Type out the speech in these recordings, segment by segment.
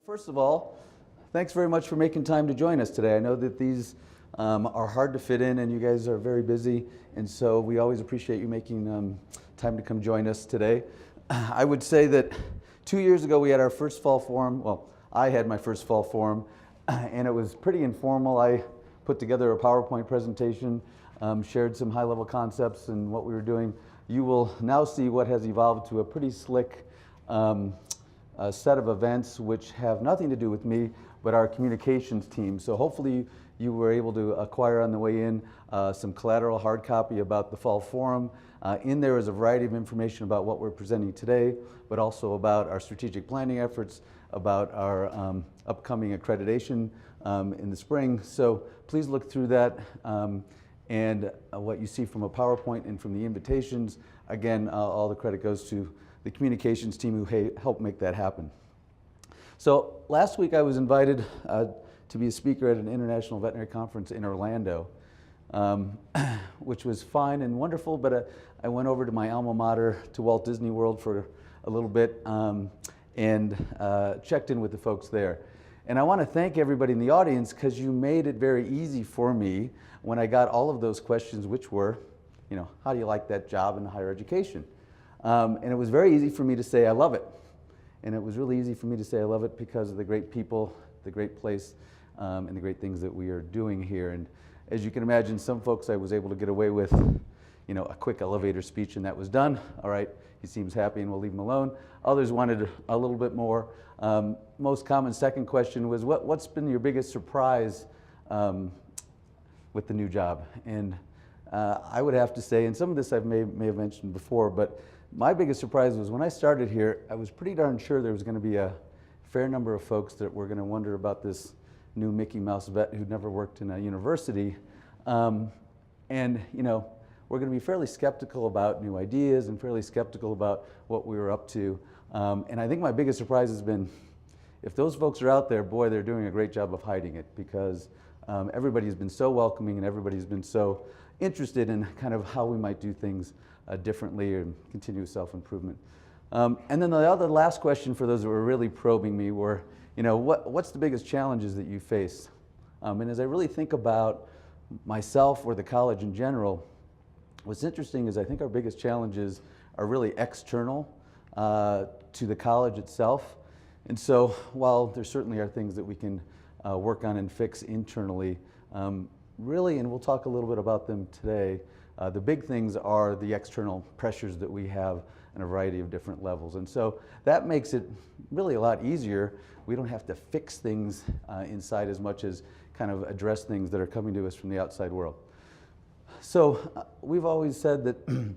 First of all, thanks very much for making time to join us today. I know that these are hard to fit in and you guys are very busy, and so we always appreciate you making time to come join us today. I would say that 2 years ago we had our first fall forum. Well, I had my first fall forum and it was pretty informal. I put together a PowerPoint presentation, shared some high-level concepts and what we were doing. You will now see what has evolved to a pretty slick a set of events which have nothing to do with me, but our communications team. So hopefully you were able to acquire on the way in some collateral hard copy about the Fall Forum. In there is a variety of information about what we're presenting today, but also about our strategic planning efforts, about our upcoming accreditation in the spring. So please look through that. And what you see from a PowerPoint and from the invitations, again, all the credit goes to the communications team who helped make that happen. So last week I was invited to be a speaker at an international veterinary conference in Orlando, which was fine and wonderful, but I went over to my alma mater, to Walt Disney World for a little bit and checked in with the folks there. And I want to thank everybody in the audience because you made it very easy for me when I got all of those questions, which were, you know, how do you like that job in higher education? And it was very easy for me to say I love it. And it was really easy for me to say I love it because of the great people, the great place, and the great things that we are doing here. And as you can imagine, some folks I was able to get away with, you know, a quick elevator speech and that was done. All right, he seems happy and we'll leave him alone. Others wanted a little bit more. Most common second question was, what's been your biggest surprise with the new job? And I would have to say, and some of this I may have mentioned before, but my biggest surprise was when I started here, I was pretty darn sure there was going to be a fair number of folks that were going to wonder about this new Mickey Mouse vet who'd never worked in a university. And, you know, we're going to be fairly skeptical about new ideas and fairly skeptical about what we were up to. And I think my biggest surprise has been, if those folks are out there, boy, they're doing a great job of hiding it, because everybody's been so welcoming and everybody's been so interested in kind of how we might do things differently and continue self-improvement. And then the last question for those that were really probing me were, you know, what's the biggest challenges that you face? And as I really think about myself or the college in general, what's interesting is I think our biggest challenges are really external to the college itself. And so while there certainly are things that we can work on and fix internally, really, and we'll talk a little bit about them today, the big things are the external pressures that we have on a variety of different levels. And so that makes it really a lot easier. We don't have to fix things inside as much as kind of address things that are coming to us from the outside world. So we've always said that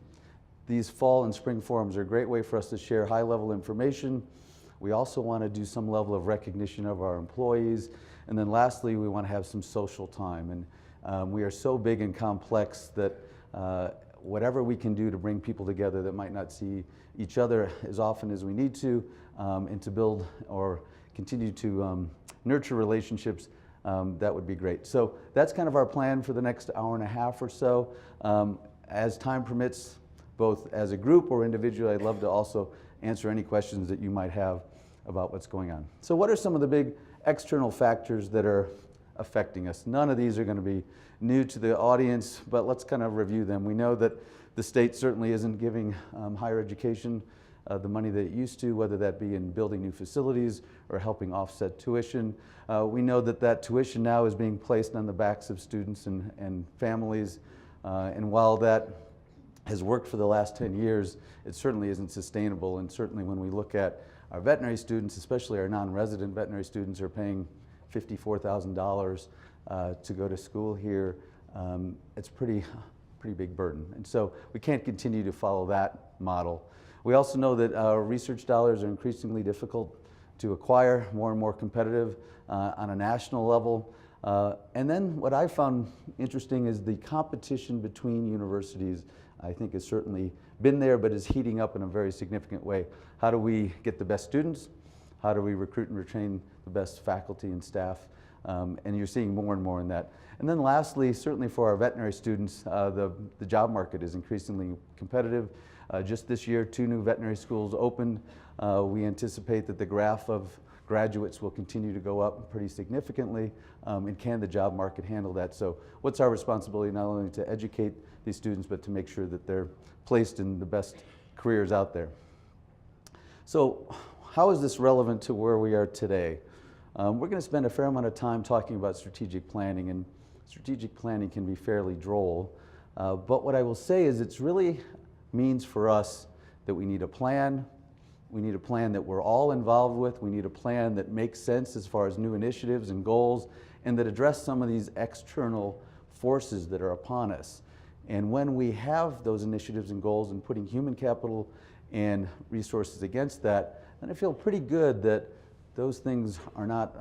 these fall and spring forums are a great way for us to share high-level information. We also want to do some level of recognition of our employees. And then lastly, we want to have some social time. And we are so big and complex that whatever we can do to bring people together that might not see each other as often as we need to, and to build or continue to nurture relationships, that would be great. So that's kind of our plan for the next hour and a half or so. As time permits, both as a group or individually, I'd love to also answer any questions that you might have about what's going on. So what are some of the big external factors that are affecting us? None of these are going to be new to the audience, but let's kind of review them. We know that the state certainly isn't giving higher education the money that it used to, whether that be in building new facilities or helping offset tuition. We know that that tuition now is being placed on the backs of students and families, and while that has worked for the last 10 years, it certainly isn't sustainable. And certainly when we look at our veterinary students, especially our non-resident veterinary students, are paying $54,000 to go to school here. It's pretty big burden. And so we can't continue to follow that model. We also know that research dollars are increasingly difficult to acquire, more and more competitive on a national level. And then what I found interesting is the competition between universities, I think, has certainly been there, but is heating up in a very significant way. How do we get the best students? How do we recruit and retain the best faculty and staff? And you're seeing more and more in that. And then lastly, certainly for our veterinary students, the job market is increasingly competitive. Just this year, 2 new veterinary schools opened. We anticipate that the graph of graduates will continue to go up pretty significantly, and can the job market handle that? So what's our responsibility, not only to educate these students, but to make sure that they're placed in the best careers out there? So how is this relevant to where we are today? We're going to spend a fair amount of time talking about strategic planning, and strategic planning can be fairly droll, but what I will say is it's really means for us that we need a plan. We need a plan that we're all involved with. We need a plan that makes sense as far as new initiatives and goals, and that address some of these external forces that are upon us. And when we have those initiatives and goals and putting human capital and resources against that, then I feel pretty good that those things are not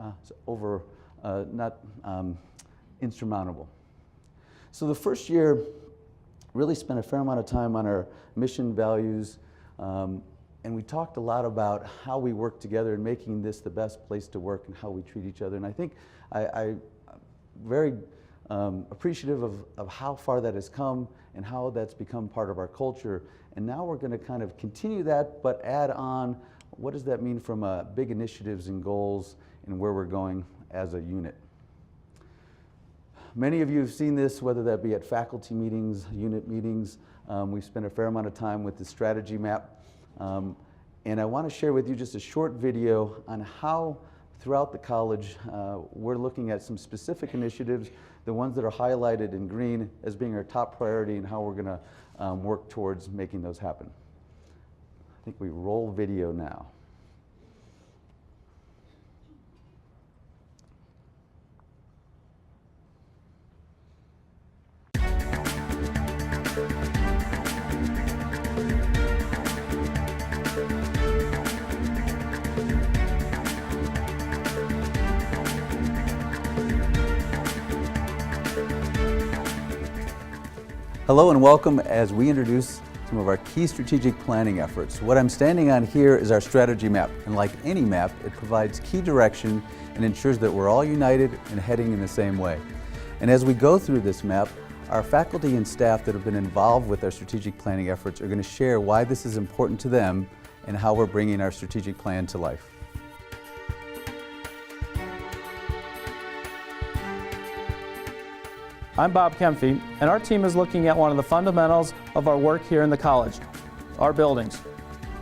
insurmountable. So the first year really spent a fair amount of time on our mission, values, and we talked a lot about how we work together and making this the best place to work and how we treat each other. And I think I'm very appreciative of how far that has come and how that's become part of our culture. And now we're going to kind of continue that, but add on what does that mean from big initiatives and goals and where we're going as a unit. Many of you have seen this, whether that be at faculty meetings, unit meetings. We've spent a fair amount of time with the strategy map. And I want to share with you just a short video on how throughout the college we're looking at some specific initiatives, the ones that are highlighted in green as being our top priority, and how we're going to work towards making those happen. I think we roll video now. Hello and welcome as we introduce some of our key strategic planning efforts. What I'm standing on here is our strategy map, and like any map, it provides key direction and ensures that we're all united and heading in the same way. And as we go through this map, our faculty and staff that have been involved with our strategic planning efforts are going to share why this is important to them and how we're bringing our strategic plan to life. I'm Bob Kempfey, and our team is looking at one of the fundamentals of our work here in the college, our buildings.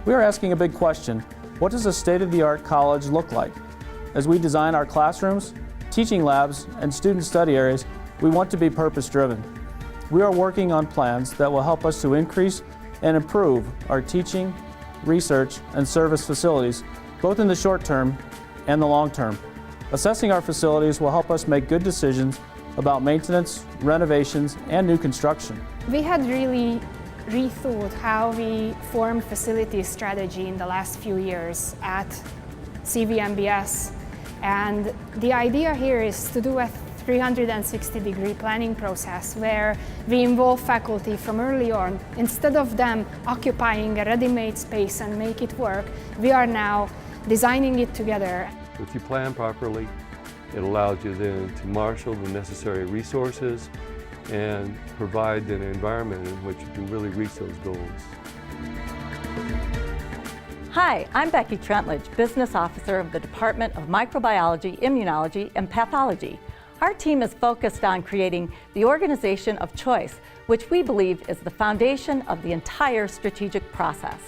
We are asking a big question: what does a state-of-the-art college look like? As we design our classrooms, teaching labs, and student study areas, we want to be purpose-driven. We are working on plans that will help us to increase and improve our teaching, research, and service facilities, both in the short term and the long term. Assessing our facilities will help us make good decisions about maintenance, renovations, and new construction. We had really rethought how we formed facility strategy in the last few years at CVMBS, and the idea here is to do a 360-degree planning process where we involve faculty from early on. Instead of them occupying a ready-made space and make it work, we are now designing it together. If you plan properly, it allows you then to marshal the necessary resources and provide an environment in which you can really reach those goals. Hi, I'm Becky Trentledge, Business Officer of the Department of Microbiology, Immunology, and Pathology. Our team is focused on creating the organization of choice, which we believe is the foundation of the entire strategic process.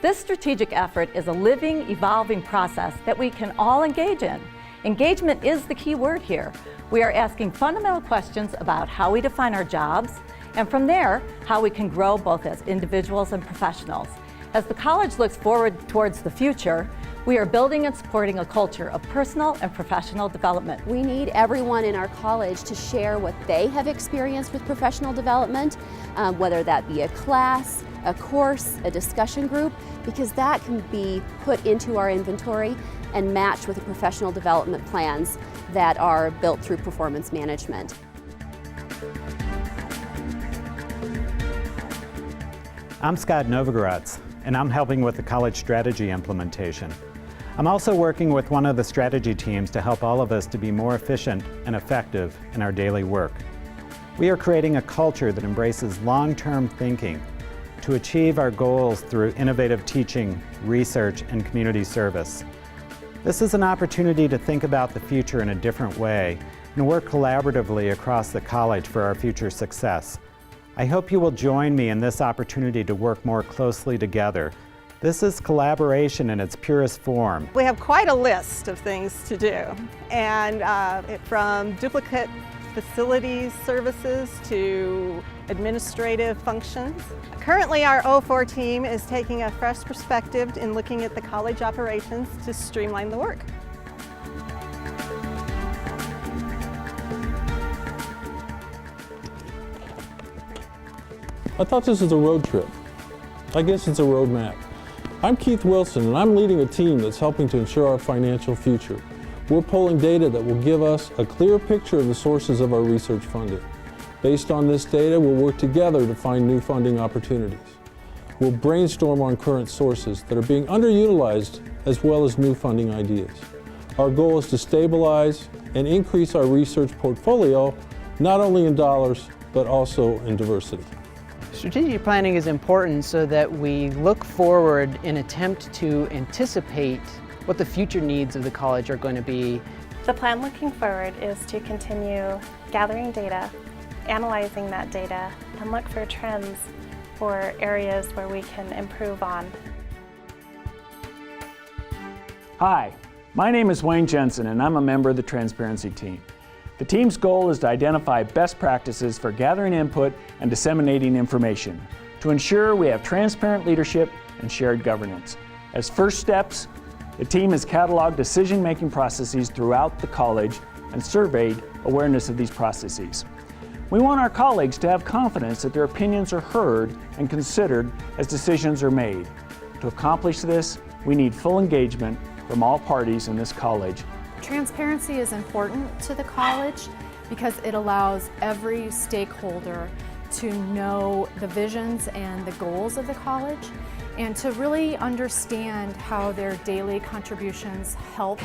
This strategic effort is a living, evolving process that we can all engage in. Engagement is the key word here. We are asking fundamental questions about how we define our jobs, and from there, how we can grow both as individuals and professionals. As the college looks forward towards the future, we are building and supporting a culture of personal and professional development. We need everyone in our college to share what they have experienced with professional development, whether that be a class, a course, a discussion group, because that can be put into our inventory and matched with the professional development plans that are built through performance management. I'm Scott Novogratz, and I'm helping with the college strategy implementation. I'm also working with one of the strategy teams to help all of us to be more efficient and effective in our daily work. We are creating a culture that embraces long-term thinking to achieve our goals through innovative teaching, research, and community service. This is an opportunity to think about the future in a different way and work collaboratively across the college for our future success. I hope you will join me in this opportunity to work more closely together. This is collaboration in its purest form. We have quite a list of things to do, and from duplicate facilities services to administrative functions. Currently, our O4 team is taking a fresh perspective in looking at the college operations to streamline the work. I thought this was a road trip. I guess it's a road map. I'm Keith Wilson, and I'm leading a team that's helping to ensure our financial future. We're pulling data that will give us a clear picture of the sources of our research funding. Based on this data, we'll work together to find new funding opportunities. We'll brainstorm on current sources that are being underutilized as well as new funding ideas. Our goal is to stabilize and increase our research portfolio, not only in dollars, but also in diversity. Strategic planning is important so that we look forward and attempt to anticipate what the future needs of the college are going to be. The plan looking forward is to continue gathering data, analyzing that data, and look for trends for areas where we can improve on. Hi, my name is Wayne Jensen and I'm a member of the Transparency team. The team's goal is to identify best practices for gathering input and disseminating information to ensure we have transparent leadership and shared governance. As first steps, the team has cataloged decision-making processes throughout the college and surveyed awareness of these processes. We want our colleagues to have confidence that their opinions are heard and considered as decisions are made. To accomplish this, we need full engagement from all parties in this college. Transparency is important to the college because it allows every stakeholder to know the visions and the goals of the college and to really understand how their daily contributions help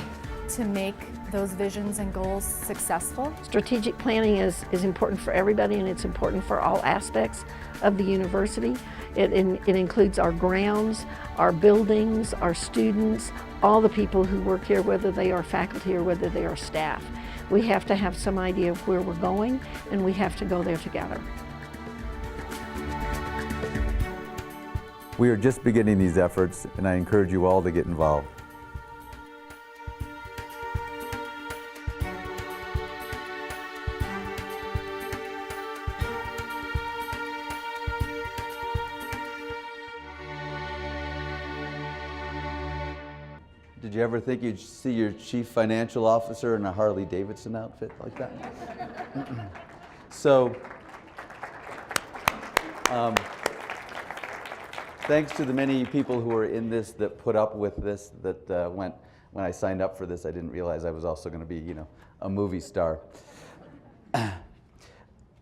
to make those visions and goals successful. Strategic planning is important for everybody, and it's important for all aspects of the university. It includes our grounds, our buildings, our students, all the people who work here, whether they are faculty or whether they are staff. We have to have some idea of where we're going, and we have to go there together. We are just beginning these efforts, and I encourage you all to get involved. Did you ever think you'd see your chief financial officer in a Harley Davidson outfit like that? So, thanks to the many people who are in this that put up with this, that when I signed up for this, I didn't realize I was also going to be, a movie star.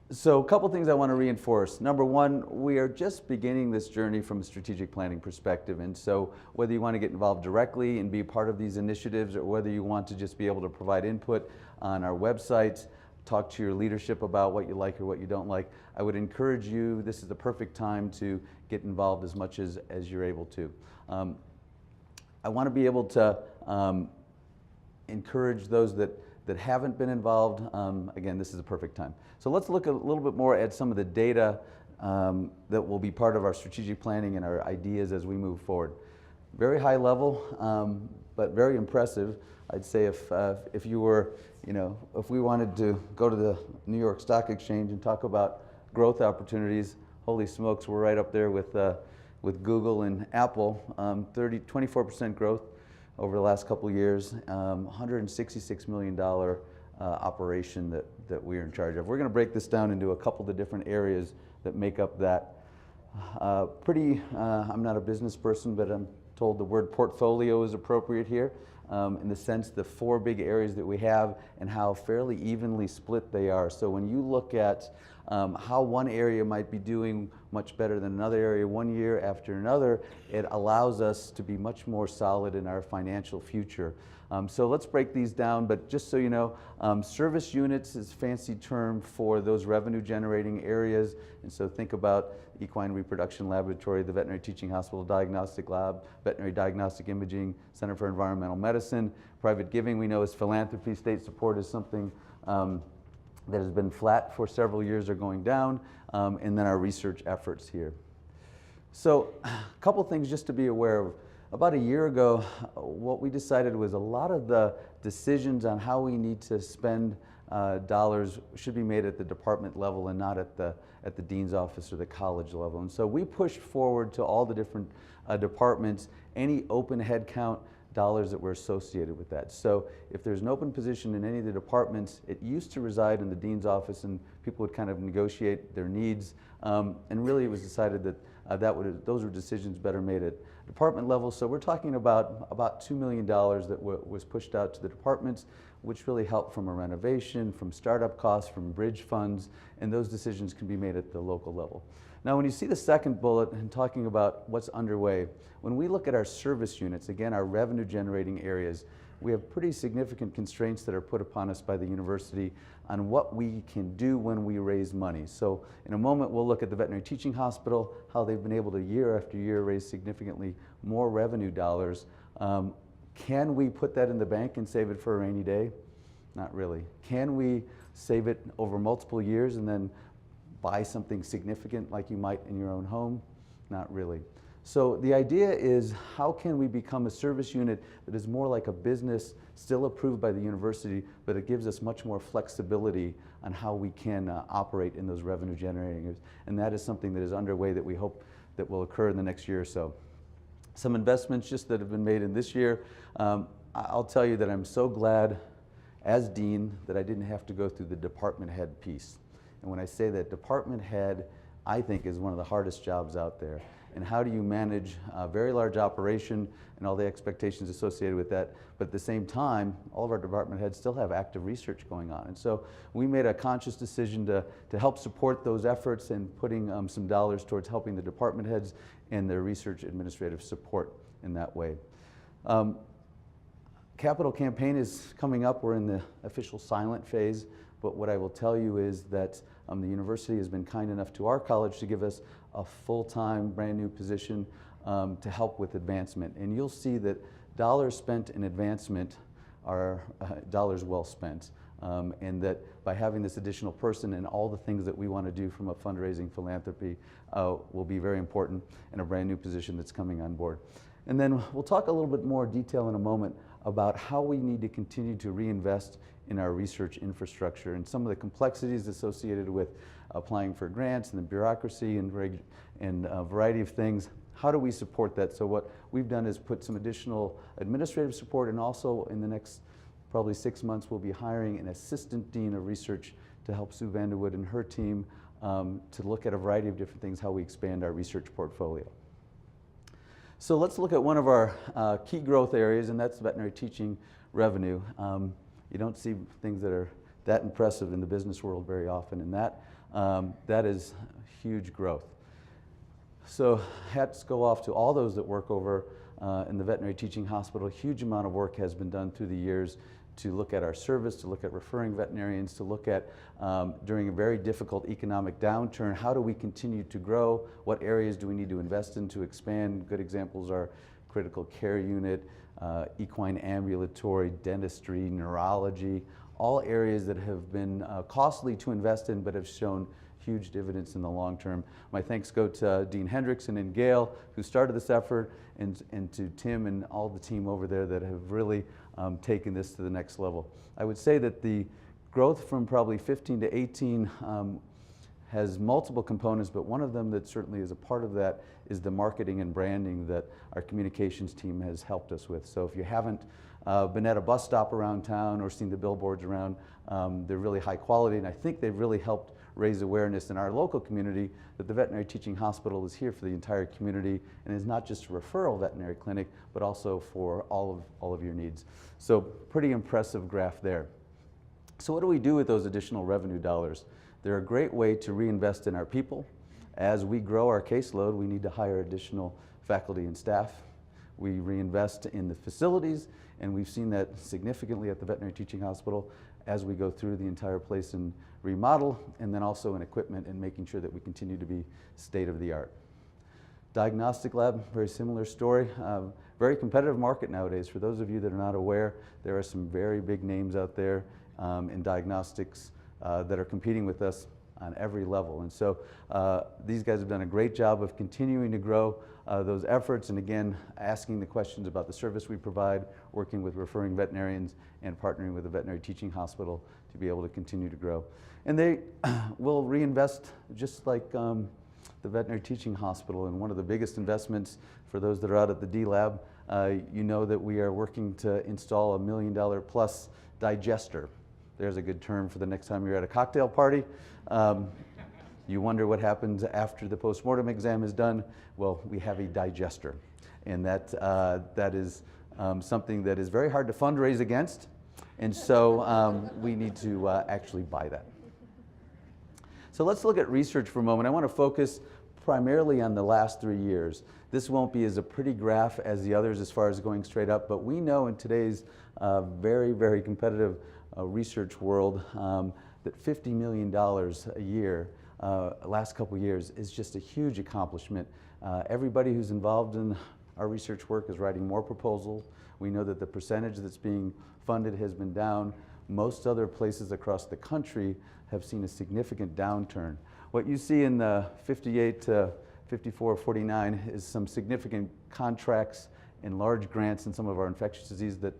So a couple things I want to reinforce. Number one, we are just beginning this journey from a strategic planning perspective, and so whether you want to get involved directly and be part of these initiatives, or whether you want to just be able to provide input on our website, talk to your leadership about what you like or what you don't like, I would encourage you, this is the perfect time to get involved as much as you're able to. I want to be able to encourage those that haven't been involved. Again, this is a perfect time. So let's look a little bit more at some of the data that will be part of our strategic planning and our ideas as we move forward. Very high level, but very impressive. I'd say if you were, if we wanted to go to the New York Stock Exchange and talk about growth opportunities, holy smokes, we're right up there with Google and Apple. 24% growth over the last couple of years, $166 million operation that we're in charge of. We're going to break this down into a couple of the different areas that make up that. I'm not a business person, but I'm told the word portfolio is appropriate here, in the sense the four big areas that we have and how fairly evenly split they are. So when you look at how one area might be doing much better than another area one year after another, it allows us to be much more solid in our financial future. So let's break these down, but just so you know, service units is a fancy term for those revenue generating areas. And so think about Equine Reproduction Laboratory, the Veterinary Teaching Hospital Diagnostic Lab, Veterinary Diagnostic Imaging, Center for Environmental Medicine. Private giving we know is philanthropy. State support is something that has been flat for several years or going down, and then our research efforts here. So a couple things just to be aware of. About a year ago, what we decided was a lot of the decisions on how we need to spend dollars should be made at the department level and not at the dean's office or the college level. And so we pushed forward to all the different departments any open headcount dollars that were associated with that. So if there's an open position in any of the departments, it used to reside in the dean's office and people would kind of negotiate their needs. And really it was decided that those were decisions better made at department level. So we're talking about $2 million that was pushed out to the departments, which really helped from a renovation, from startup costs, from bridge funds, and those decisions can be made at the local level. Now, when you see the second bullet and talking about what's underway, when we look at our service units, again, our revenue generating areas, we have pretty significant constraints that are put upon us by the university on what we can do when we raise money. So in a moment, we'll look at the Veterinary Teaching Hospital, how they've been able to year after year raise significantly more revenue dollars. Can we put that in the bank and save it for a rainy day? Not really. Can we save it over multiple years and then buy something significant like you might in your own home? Not really. So the idea is, how can we become a service unit that is more like a business, still approved by the university, but it gives us much more flexibility on how we can operate in those revenue generating areas. And that is something that is underway that we hope that will occur in the next year or so. Some investments just that have been made in this year. I'll tell you that I'm so glad as dean that I didn't have to go through the department head piece. And when I say that, department head, I think, is one of the hardest jobs out there. And how do you manage a very large operation and all the expectations associated with that, but at the same time, all of our department heads still have active research going on. And so we made a conscious decision to help support those efforts and putting some dollars towards helping the department heads and their research administrative support in that way. Capital campaign is coming up. We're in the official silent phase, but what I will tell you is that the university has been kind enough to our college to give us a full-time, brand new position to help with advancement. And you'll see that dollars spent in advancement are dollars well spent. And that by having this additional person and all the things that we want to do from a fundraising philanthropy will be very important in a brand new position that's coming on board. And then we'll talk a little bit more detail in a moment about how we need to continue to reinvest in our research infrastructure and some of the complexities associated with applying for grants and the bureaucracy and a variety of things. How do we support that? So what we've done is put some additional administrative support, and also in the next probably 6 months we'll be hiring an assistant dean of research to help Sue Vanderwood and her team to look at a variety of different things, how we expand our research portfolio. So let's look at one of our key growth areas, and that's veterinary teaching revenue. You don't see things that are that impressive in the business world very often, and that is huge growth. So hats go off to all those that work over in the veterinary teaching hospital. A huge amount of work has been done through the years to look at our service, to look at referring veterinarians, to look at, during a very difficult economic downturn, how do we continue to grow? What areas do we need to invest in to expand? Good examples are critical care unit, equine ambulatory, dentistry, neurology, all areas that have been costly to invest in but have shown huge dividends in the long term. My thanks go to Dean Hendrickson and Gail, who started this effort, and to Tim and all the team over there that have really taken this to the next level. I would say that the growth from probably 15 to 18 has multiple components, but one of them that certainly is a part of that is the marketing and branding that our communications team has helped us with. So if you haven't been at a bus stop around town or seen the billboards around, they're really high quality, and I think they've really helped raise awareness in our local community that the veterinary teaching hospital is here for the entire community and is not just a referral veterinary clinic, but also for all of your needs. So pretty impressive graph there. So what do we do with those additional revenue dollars? They're a great way to reinvest in our people. As we grow our caseload, we need to hire additional faculty and staff. We reinvest in the facilities, and we've seen that significantly at the Veterinary Teaching Hospital as we go through the entire place and remodel, and then also in equipment and making sure that we continue to be state of the art. Diagnostic lab, very similar story. Very competitive market nowadays. For those of you that are not aware, there are some very big names out there in diagnostics that are competing with us on every level. And so these guys have done a great job of continuing to grow those efforts, and again, asking the questions about the service we provide, working with referring veterinarians and partnering with the Veterinary Teaching Hospital to be able to continue to grow. And they will reinvest just like the Veterinary Teaching Hospital. And one of the biggest investments for those that are out at the D Lab, you know that we are working to install $1 million plus digester. There's a good term for the next time you're at a cocktail party. You wonder what happens after the postmortem exam is done. Well, we have a digester, and that is something that is very hard to fundraise against, and so we need to actually buy that. So let's look at research for a moment. I want to focus primarily on the last 3 years. This won't be as a pretty graph as the others as far as going straight up, but we know in today's very, very competitive research world that $50 million a year, last couple years, is just a huge accomplishment. Everybody who's involved in our research work is writing more proposals. We know that the percentage that's being funded has been down. Most other places across the country have seen a significant downturn. What you see in the 58 to 54, 49 is some significant contracts and large grants in some of our infectious disease that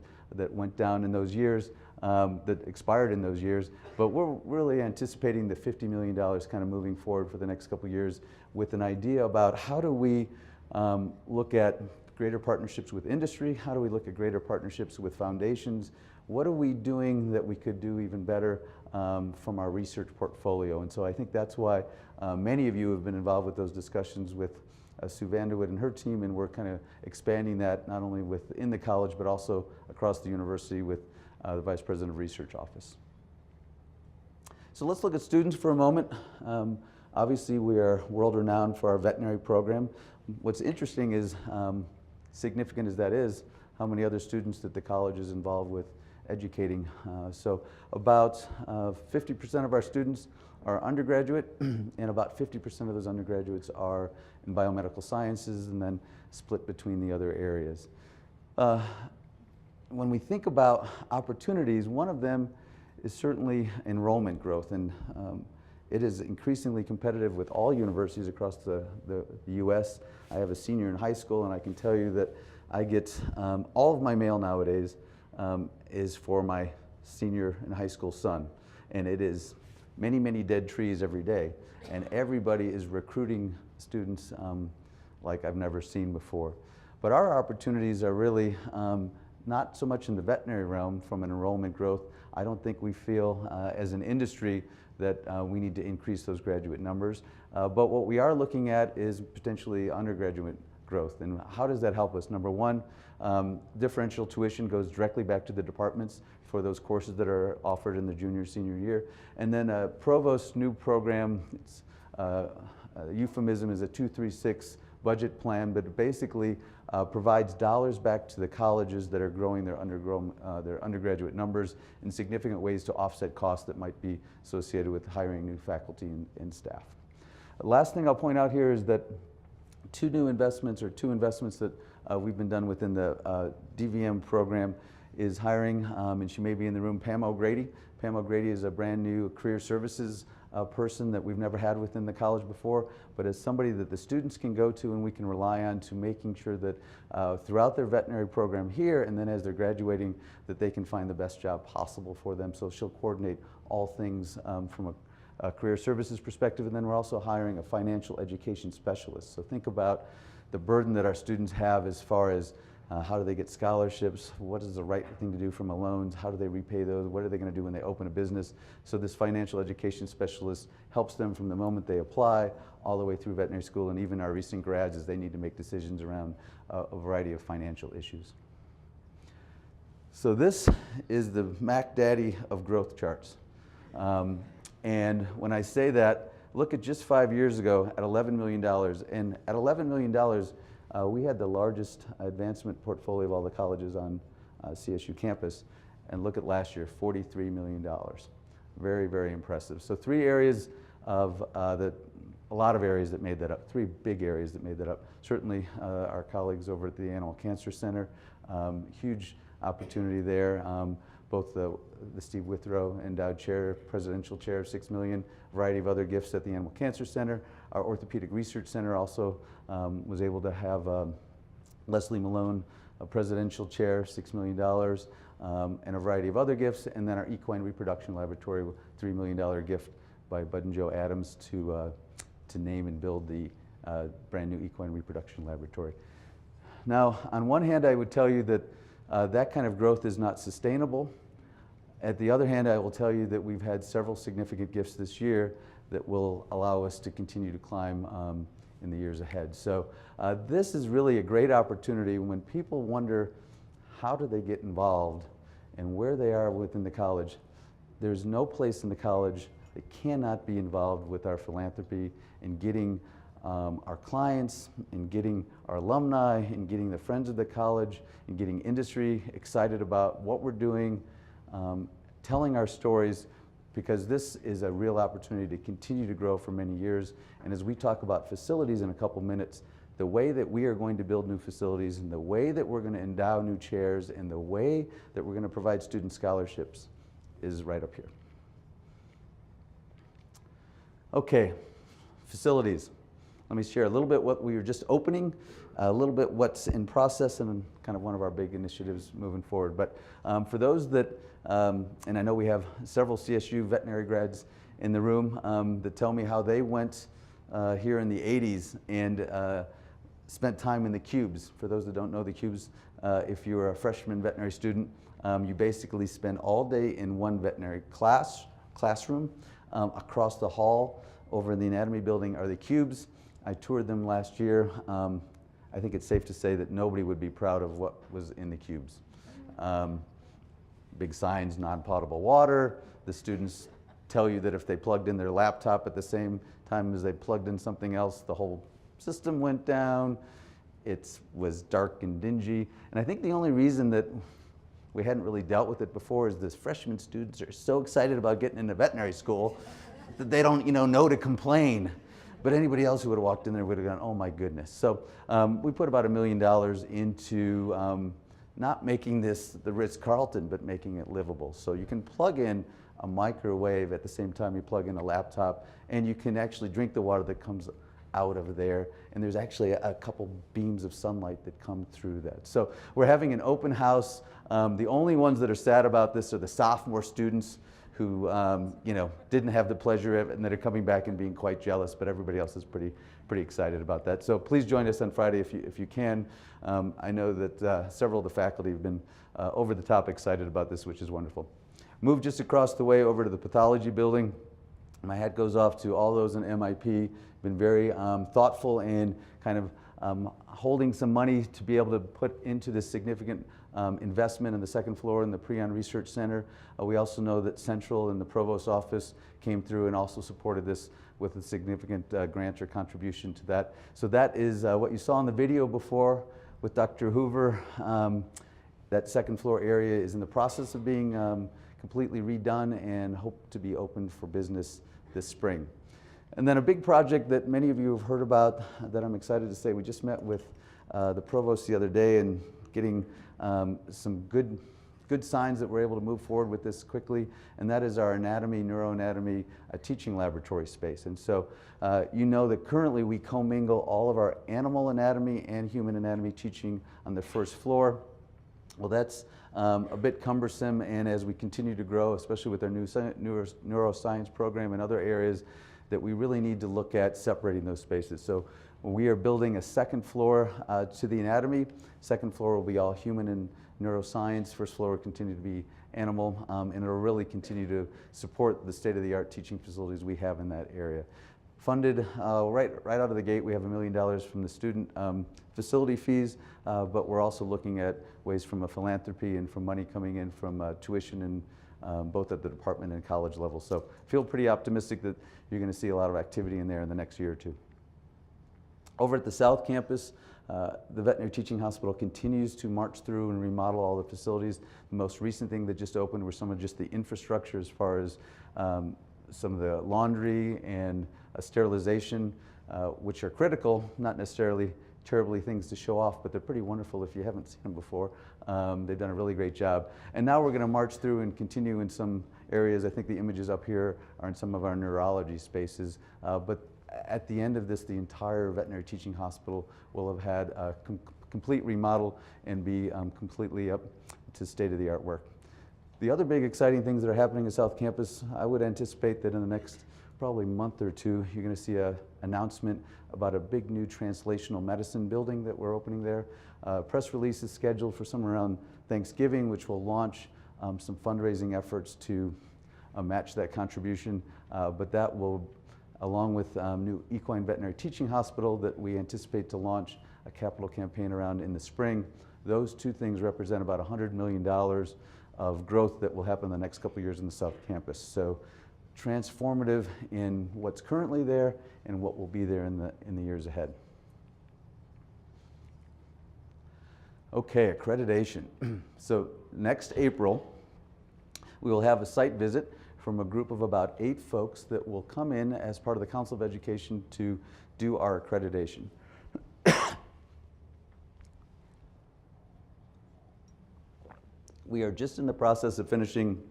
went down in those years, that expired in those years. But we're really anticipating the $50 million kind of moving forward for the next couple of years with an idea about how do we look at greater partnerships with industry, how do we look at greater partnerships with foundations, what are we doing that we could do even better from our research portfolio. And so I think that's why many of you have been involved with those discussions with Sue Vanderwood and her team, and we're kind of expanding that not only within the college but also across the university with the Vice President of Research Office. So let's look at students for a moment. Obviously we are world renowned for our veterinary program. What's interesting is, significant as that is, how many other students that the college is involved with educating. So about 50% of our students are undergraduate, and about 50% of those undergraduates are in biomedical sciences, and then split between the other areas. When we think about opportunities, one of them is certainly enrollment growth, and it is increasingly competitive with all universities across the U.S. I have a senior in high school, and I can tell you that I get all of my mail nowadays is for my senior in high school son, and it is many, many dead trees every day, and everybody is recruiting students like I've never seen before. But our opportunities are really not so much in the veterinary realm from an enrollment growth. I don't think we feel as an industry that we need to increase those graduate numbers. But what we are looking at is potentially undergraduate growth. And how does that help us? Number one, differential tuition goes directly back to the departments for those courses that are offered in the junior, senior year. And then Provost's new program, it's, euphemism is a 236 budget plan, but it basically provides dollars back to the colleges that are growing their undergraduate numbers in significant ways to offset costs that might be associated with hiring new faculty and staff. Last thing I'll point out here is that two investments that we've been done within the DVM program is hiring, and she may be in the room, Pam O'Grady. Pam O'Grady is a brand new career services person that we've never had within the college before, but as somebody that the students can go to and we can rely on to making sure that throughout their veterinary program here and then as they're graduating that they can find the best job possible for them. So she'll coordinate all things from a career services perspective, and then we're also hiring a financial education specialist. So think about the burden that our students have as far as how do they get scholarships, what is the right thing to do from a loans, how do they repay those, what are they going to do when they open a business. So this financial education specialist helps them from the moment they apply all the way through veterinary school, and even our recent grads as they need to make decisions around a variety of financial issues. So this is the Mac Daddy of growth charts. And when I say that, look at just 5 years ago at $11 million. And at $11 million, we had the largest advancement portfolio of all the colleges on CSU campus. And look at last year, $43 million. Very, very impressive. So three areas of a lot of areas that made that up, three big areas that made that up. Certainly our colleagues over at the Animal Cancer Center, huge opportunity there. Both the Steve Withrow Endowed Chair, Presidential Chair of $6 million, a variety of other gifts at the Animal Cancer Center. Our Orthopedic Research Center also was able to have Leslie Malone, a Presidential Chair, $6 million, and a variety of other gifts. And then our Equine Reproduction Laboratory, $3 million gift by Bud and Joe Adams to name and build the brand new Equine Reproduction Laboratory. Now, on one hand, I would tell you that that kind of growth is not sustainable. At the other hand, I will tell you that we've had several significant gifts this year that will allow us to continue to climb in the years ahead. So this is really a great opportunity when people wonder how do they get involved and where they are within the college. There's no place in the college that cannot be involved with our philanthropy in getting our clients, in getting our alumni, in getting the friends of the college, in getting industry excited about what we're doing, telling our stories, because this is a real opportunity to continue to grow for many years. And as we talk about facilities in a couple minutes, the way that we are going to build new facilities and the way that we're going to endow new chairs and the way that we're going to provide student scholarships is right up here. Okay, facilities. Let me share a little bit what we were just opening, a little bit what's in process, and kind of one of our big initiatives moving forward. But for those that, and I know we have several CSU veterinary grads in the room that tell me how they went here in the 80s and spent time in the cubes. For those that don't know the cubes, if you're a freshman veterinary student, you basically spend all day in one veterinary classroom. Across the hall over in the anatomy building are the cubes. I toured them last year. I think it's safe to say that nobody would be proud of what was in the cubes. Big signs, non-potable water. The students tell you that if they plugged in their laptop at the same time as they plugged in something else, the whole system went down. It was dark and dingy. And I think the only reason that we hadn't really dealt with it before is this freshman students are so excited about getting into veterinary school that they don't, know to complain. But anybody else who would have walked in there would have gone, oh my goodness. So we put about $1 million into not making this the Ritz-Carlton, but making it livable. So you can plug in a microwave at the same time you plug in a laptop, and you can actually drink the water that comes out of there. And there's actually a couple beams of sunlight that come through that. So we're having an open house. The only ones that are sad about this are the sophomore students who didn't have the pleasure of it and that are coming back and being quite jealous, but everybody else is pretty excited about that. So please join us on Friday if you can. I know that several of the faculty have been over the top excited about this, which is wonderful. Move just across the way over to the pathology building. My hat goes off to all those in NYPD. Been very thoughtful in kind of holding some money to be able to put into this significant investment in the second floor in the Prion Research Center. We also know that Central and the Provost's office came through and also supported this with a significant grant or contribution to that. So that is what you saw in the video before with Dr. Hoover. That second floor area is in the process of being completely redone and hope to be open for business this spring. And then a big project that many of you have heard about that I'm excited to say, we just met with the provost the other day and getting some good signs that we're able to move forward with this quickly, and that is our neuroanatomy teaching laboratory space. And so you know that currently we commingle all of our animal anatomy and human anatomy teaching on the first floor. Well, that's a bit cumbersome, and as we continue to grow, especially with our new neuroscience program and other areas, that we really need to look at separating those spaces. So when we are building a second floor to the anatomy, second floor will be all human and neuroscience, first floor will continue to be animal, and it'll really continue to support the state-of-the-art teaching facilities we have in that area. funded right out of the gate. We have $1 million from the student facility fees, but we're also looking at ways from a philanthropy and from money coming in from tuition and both at the department and college level. So feel pretty optimistic that you're going to see a lot of activity in there in the next year or two. Over at the South Campus, the Veterinary Teaching Hospital continues to march through and remodel all the facilities. The most recent thing that just opened were some of just the infrastructure as far as some of the laundry and sterilization, which are critical, not necessarily terribly things to show off, but they're pretty wonderful if you haven't seen them before. They've done a really great job. And now we're going to march through and continue in some areas. I think the images up here are in some of our neurology spaces, but at the end of this, the entire veterinary teaching hospital will have had a complete remodel and be completely up to state-of-the-art work. The other big exciting things that are happening at South Campus, I would anticipate that in the next probably month or two, you're going to see an announcement about a big new translational medicine building that we're opening there. Press release is scheduled for somewhere around Thanksgiving, which will launch some fundraising efforts to match that contribution, but that will, along with new equine veterinary teaching hospital that we anticipate to launch a capital campaign around in the spring. Those two things represent about $100 million of growth that will happen in the next couple of years in the South Campus. So transformative in what's currently there and what will be there in the years ahead. Okay, accreditation. So next April, we will have a site visit from a group of about 8 folks that will come in as part of the Council of Education to do our accreditation. We are just in the process of finishing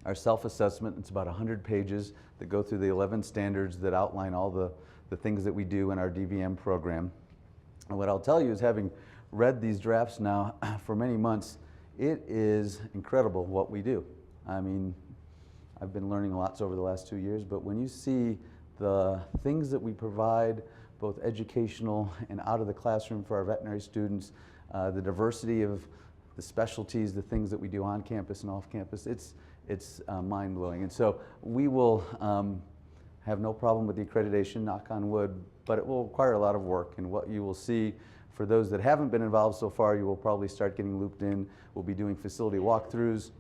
our self-assessment. It's about 100 pages that go through the 11 standards that outline all the things that we do in our DVM program. And what I'll tell you is, having read these drafts now for many months, it is incredible what we do. I mean, I've been learning lots over the last 2 years, but when you see the things that we provide, both educational and out of the classroom for our veterinary students, the diversity of the specialties, the things that we do on campus and off campus, it's mind-blowing. And so we will have no problem with the accreditation, knock on wood, but it will require a lot of work. And what you will see, for those that haven't been involved so far, you will probably start getting looped in. We'll be doing facility walkthroughs,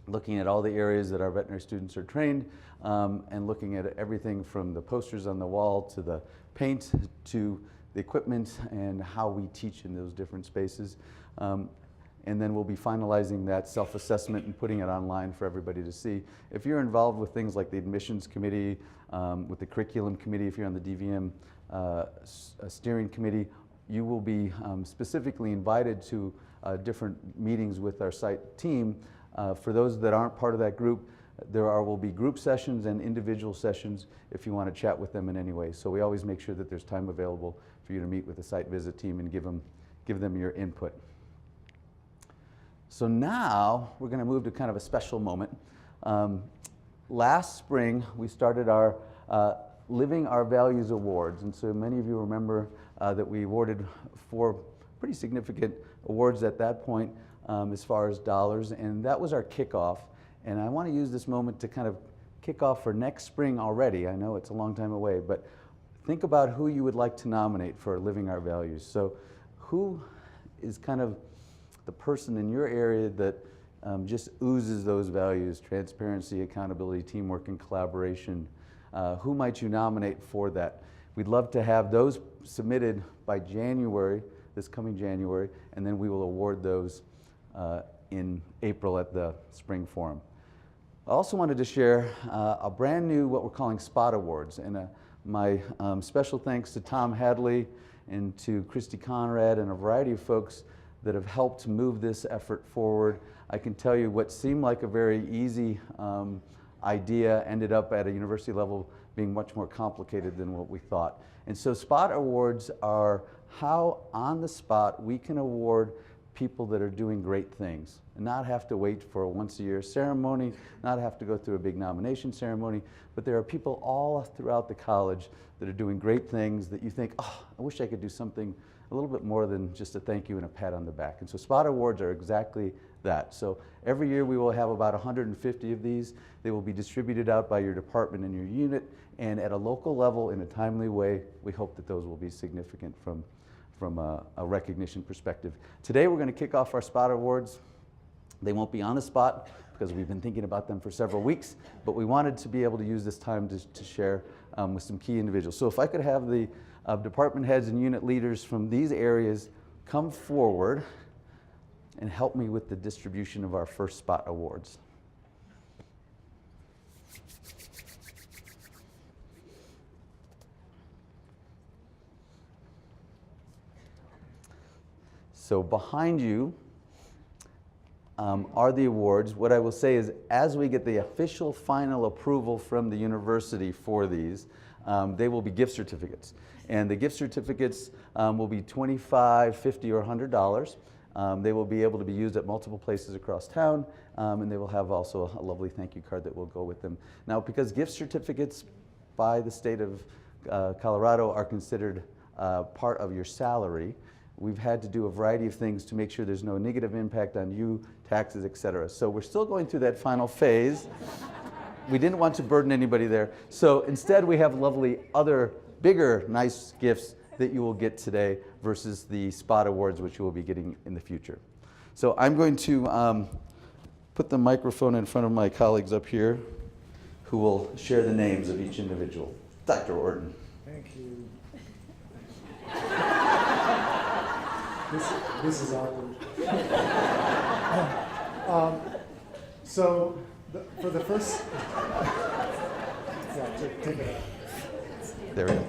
looking at all the areas that our veterinary students are trained, and looking at everything from the posters on the wall to the paint to the equipment and how we teach in those different spaces. And then we'll be finalizing that self-assessment and putting it online for everybody to see. If you're involved with things like the admissions committee, with the curriculum committee, if you're on the DVM steering committee, you will be specifically invited to different meetings with our site team. For those that aren't part of that group, will be group sessions and individual sessions if you want to chat with them in any way. So we always make sure that there's time available for you to meet with the site visit team and give them your input. So now we're going to move to kind of a special moment. Last spring, we started our Living Our Values Awards. And so many of you remember that we awarded 4 pretty significant awards at that point as far as dollars. And that was our kickoff. And I want to use this moment to kind of kick off for next spring already. I know it's a long time away, but think about who you would like to nominate for Living Our Values. So who is kind of the person in your area that just oozes those values: transparency, accountability, teamwork, and collaboration? Who might you nominate for that? We'd love to have those submitted by January, this coming January, and then we will award those in April at the Spring Forum. I also wanted to share a brand new, what we're calling Spot Awards, and my special thanks to Tom Hadley and to Christy Conrad and a variety of folks that have helped move this effort forward. I can tell you what seemed like a very easy idea ended up at a university level being much more complicated than what we thought. And so Spot Awards are how on the spot we can award people that are doing great things and not have to wait for a once-a-year ceremony, not have to go through a big nomination ceremony, but there are people all throughout the college that are doing great things that you think, oh, I wish I could do something a little bit more than just a thank you and a pat on the back. And so Spot Awards are exactly that. So every year we will have about 150 of these. They will be distributed out by your department and your unit, and at a local level in a timely way. We hope that those will be significant from a recognition perspective. Today we're going to kick off our Spot Awards. They won't be on the spot because we've been thinking about them for several weeks, but we wanted to be able to use this time to share with some key individuals. So if I could have the department heads and unit leaders from these areas come forward and help me with the distribution of our first Spot Awards. So behind you are the awards. What I will say is, as we get the official final approval from the university for these, they will be gift certificates. And the gift certificates will be $25, $50, or $100. They will be able to be used at multiple places across town, and they will have also a lovely thank you card that will go with them. Now, because gift certificates by the state of Colorado are considered part of your salary, we've had to do a variety of things to make sure there's no negative impact on you, taxes, et cetera. So we're still going through that final phase. We didn't want to burden anybody there. So instead we have lovely other bigger nice gifts that you will get today versus the Spot Awards, which you will be getting in the future. So I'm going to put the microphone in front of my colleagues up here who will share the names of each individual. Dr. Orton. Thank you. This is awkward. For the first, yeah, take it out. There we go.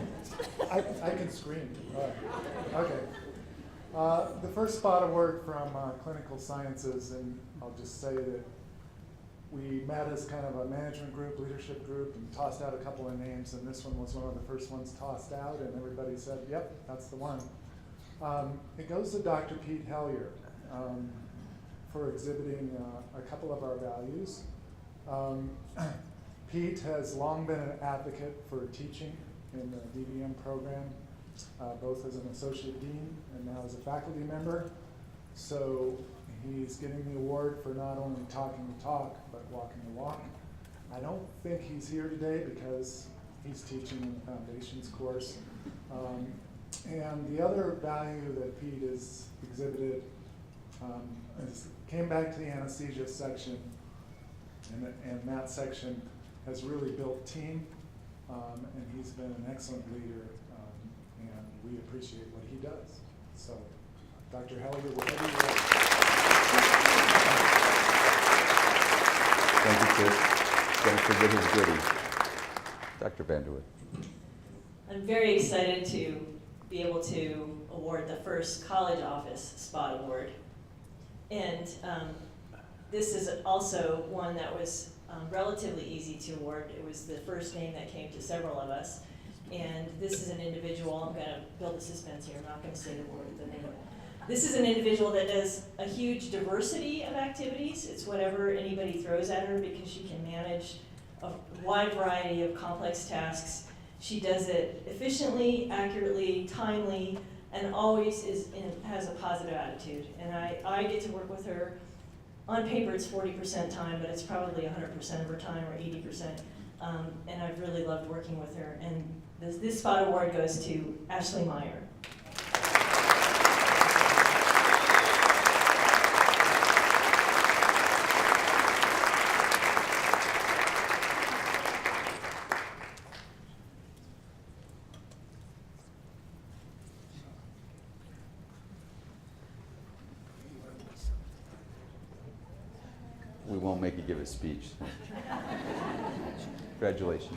I can scream. All right. Okay. The first Spot Award from Clinical Sciences, and I'll just say that we met as kind of a management group, leadership group, and tossed out a couple of names, and this one was one of the first ones tossed out, and everybody said, yep, that's the one. It goes to Dr. Pete Hellier for exhibiting a couple of our values. Pete has long been an advocate for teaching in the DVM program, both as an associate dean and now as a faculty member. So he's getting the award for not only talking the talk, but walking the walk. I don't think he's here today because he's teaching in the Foundations course. And the other value that Pete has exhibited came back to the anesthesia section, and that section has really built team, and he's been an excellent leader, and we appreciate what he does. So, Dr. Hellier, whatever you want. Thank you, Chris. Don't forget his goodies. Dr. Vanderwood. I'm very excited to be able to award the first college office Spot Award. And this is also one that was relatively easy to award. It was the first name that came to several of us. And this is an individual, I'm going to build a suspense here, I'm not going to say the name. This is an individual that does a huge diversity of activities. It's whatever anybody throws at her because she can manage a wide variety of complex tasks. She does it efficiently, accurately, timely, and always has a positive attitude. And I get to work with her. On paper, it's 40% time, but it's probably 100% of her time, or 80%. And I've really loved working with her. And this Spot Award goes to Ashley Meyer. We won't make you give a speech. Congratulations.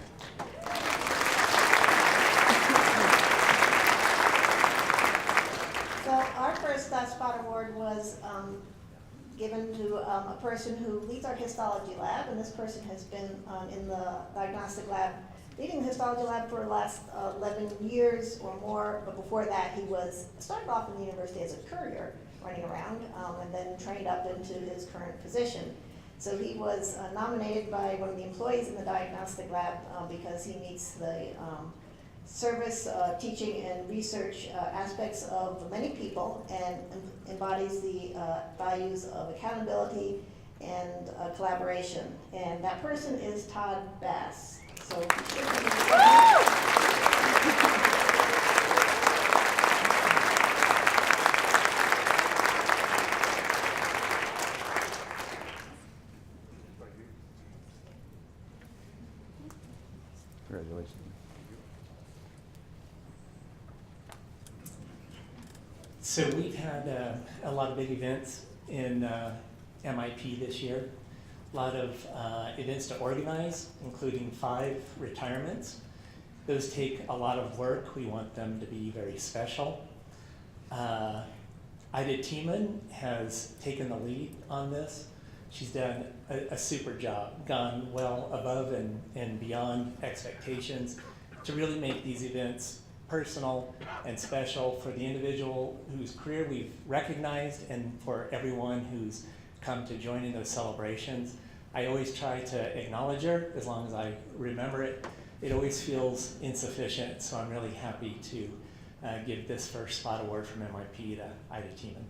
So our first Spot Award was given to a person who leads our histology lab, and this person has been in the diagnostic lab, leading the histology lab for the last 11 years or more, but before that he started off in the university as a courier, running around, and then trained up into his current position. So he was nominated by one of the employees in the diagnostic lab because he meets the service, teaching, and research aspects of many people, and embodies the values of accountability and collaboration. And that person is Todd Bass. So Congratulations. So we've had a lot of big events in NYP this year. A lot of events to organize, including 5 retirements. Those take a lot of work. We want them to be very special. Ida Tiemann has taken the lead on this. She's done a super job, gone well above and beyond expectations to really make these events personal and special for the individual whose career we've recognized and for everyone who's come to join in those celebrations. I always try to acknowledge her as long as I remember it. It always feels insufficient, so I'm really happy to give this first spot award from NYP to Ida Tiemann.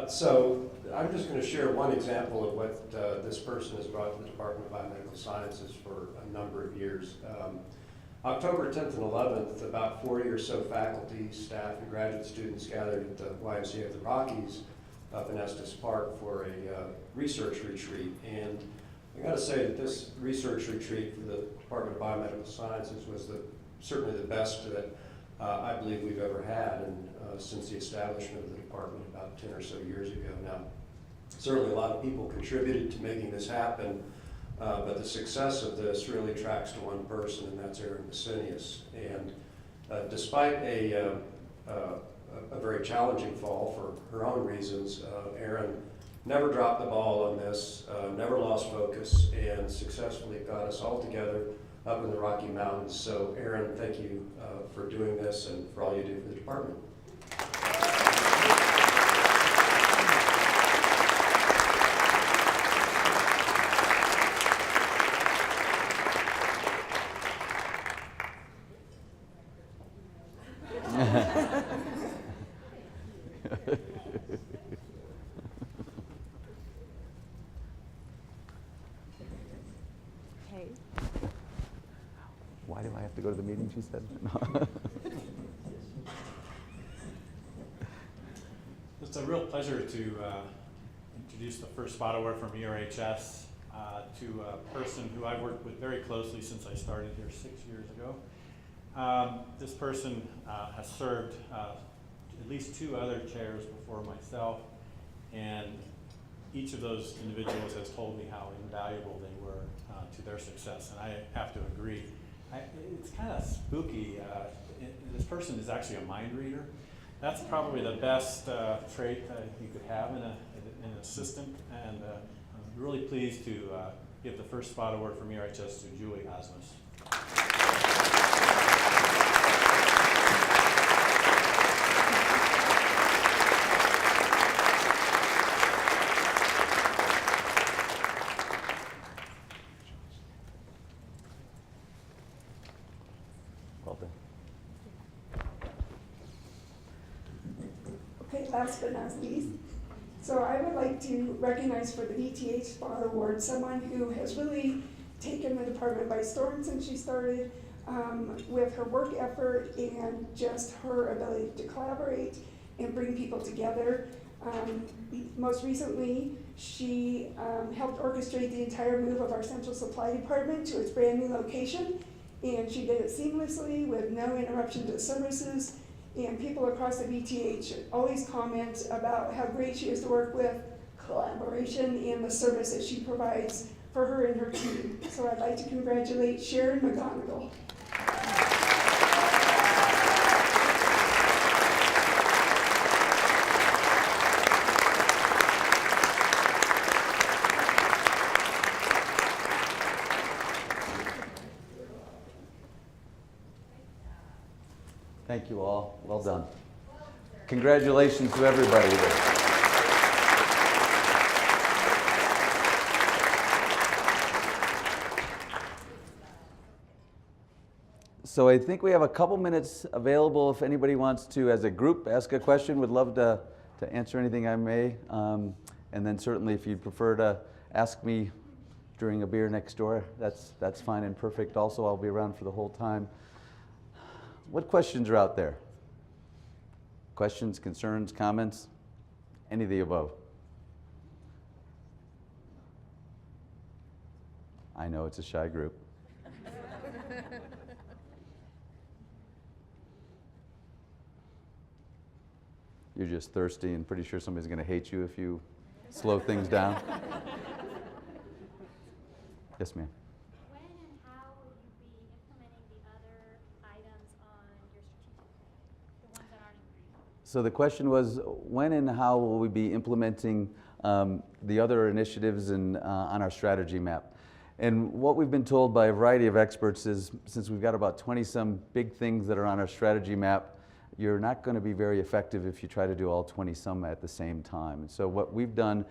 So I'm just going to share one example of what this person has brought to the Department of Biomedical Sciences for a number of years. October 10th and 11th, about 40 or so faculty, staff, and graduate students gathered at the YMCA of the Rockies up in Estes Park for a research retreat. And I got to say that this research retreat for the Department of Biomedical Sciences was certainly the best that I believe we've ever had, and since the establishment of the department about 10 or so years ago now. Certainly a lot of people contributed to making this happen, but the success of this really tracks to one person, and that's Erin Vicinius. And despite a very challenging fall for her own reasons, Erin never dropped the ball on this, never lost focus, and successfully got us all together up in the Rocky Mountains. So Erin, thank you for doing this and for all you do for the department. Why do I have to go to the meeting, she said? It's a real pleasure to introduce the first spot award from ERHS to a person who I've worked with very closely since I started here 6 years ago. This person has served at least 2 other chairs before myself, and each of those individuals has told me how invaluable they were to their success, and I have to agree. It's kind of spooky. This person is actually a mind reader. That's probably the best trait that you could have in an assistant, and I'm really pleased to give the first spot award from ERHS to Julie Asmus. Well done. Okay, last but not least. So I would like to recognize for the DTH Spot Award someone who has really taken the department by storm since she started, with her work effort and just her ability to collaborate and bring people together. Most recently, she helped orchestrate the entire move of our central supply department to its brand new location, and she did it seamlessly with no interruption to services. And people across the BTH always comment about how great she is to work with, collaboration, and the service that she provides for her and her team. So I'd like to congratulate Sharon McGonigal. all. Well done. Congratulations to everybody there. So I think we have a couple minutes available if anybody wants to, as a group, ask a question. Would love to answer anything I may. And then certainly if you'd prefer to ask me during a beer next door, that's fine and perfect. Also, I'll be around for the whole time. What questions are out there? Questions, concerns, comments? Any of the above? I know it's a shy group. You're just thirsty and pretty sure somebody's going to hate you if you slow things down. Yes, ma'am. When and how will you be implementing the other items on your strategic plan, the ones that aren't in green? So the question was, when and how will we be implementing the other initiatives on our strategy map? And what we've been told by a variety of experts is, since we've got about 20-some big things that are on our strategy map, you're not going to be very effective if you try to do all 20-some at the same time. And so what we've done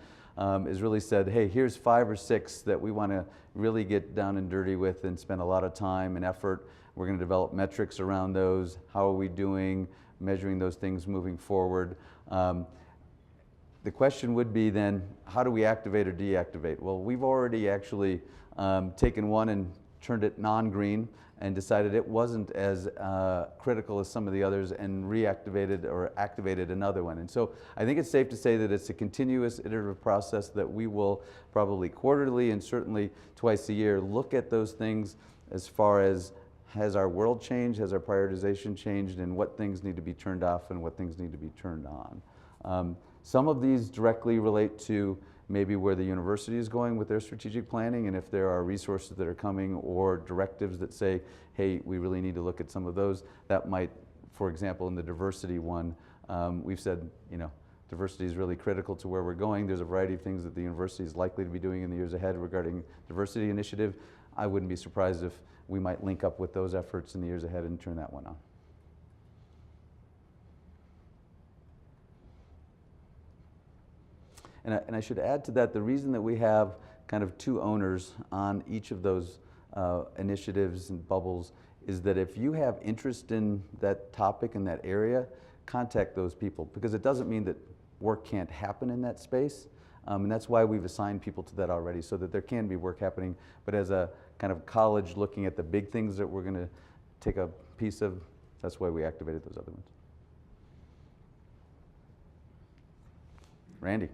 is really said, hey, here's 5 or 6 that we want to really get down and dirty with and spend a lot of time and effort. We're going to develop metrics around those. How are we doing, measuring those things moving forward? The question would be then, how do we activate or deactivate? Well, we've already actually taken one and turned it non-green and decided it wasn't as critical as some of the others and reactivated or activated another one. And so I think it's safe to say that it's a continuous iterative process that we will probably quarterly and certainly twice a year look at those things as far as, has our world changed, has our prioritization changed, and what things need to be turned off and what things need to be turned on. Some of these directly relate to maybe where the university is going with their strategic planning, and if there are resources that are coming or directives that say, hey, we really need to look at some of those, that might, for example, in the diversity one, we've said, diversity is really critical to where we're going. There's a variety of things that the university is likely to be doing in the years ahead regarding diversity initiative. I wouldn't be surprised if we might link up with those efforts in the years ahead and turn that one on. And I should add to that, the reason that we have kind of 2 owners on each of those initiatives and bubbles is that if you have interest in that topic in that area, contact those people, because it doesn't mean that work can't happen in that space. And that's why we've assigned people to that already, so that there can be work happening. But as a kind of college looking at the big things that we're going to take a piece of, that's why we activated those other ones. Randy.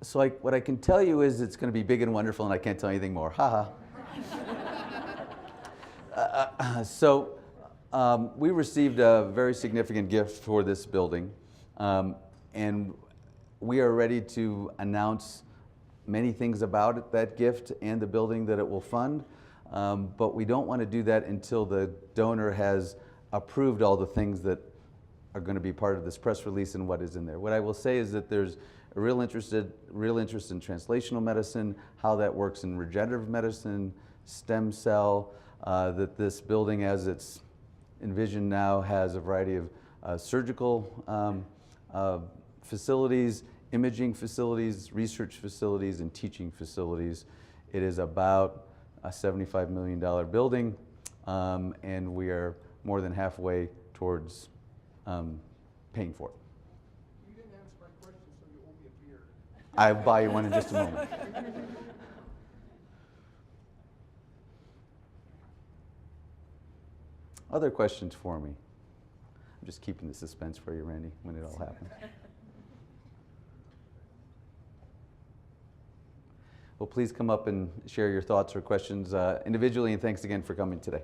So what I can tell you is it's going to be big and wonderful, and I can't tell you anything more. Ha ha. We received a very significant gift for this building, and we are ready to announce many things about it, that gift and the building that it will fund, but we don't want to do that until the donor has approved all the things that are going to be part of this press release and what is in there. What I will say is that there's a real interest in translational medicine, how that works in regenerative medicine, stem cell, that this building as it's envisioned now has a variety of surgical facilities, imaging facilities, research facilities, and teaching facilities. It is about a $75 million building, and we are more than halfway towards paying for it. You didn't answer my question, so you owe me a beer. I'll buy you one in just a moment. Other questions for me? I'm just keeping the suspense for you, Randy, when it all happens. Well, please come up and share your thoughts or questions individually, and thanks again for coming today.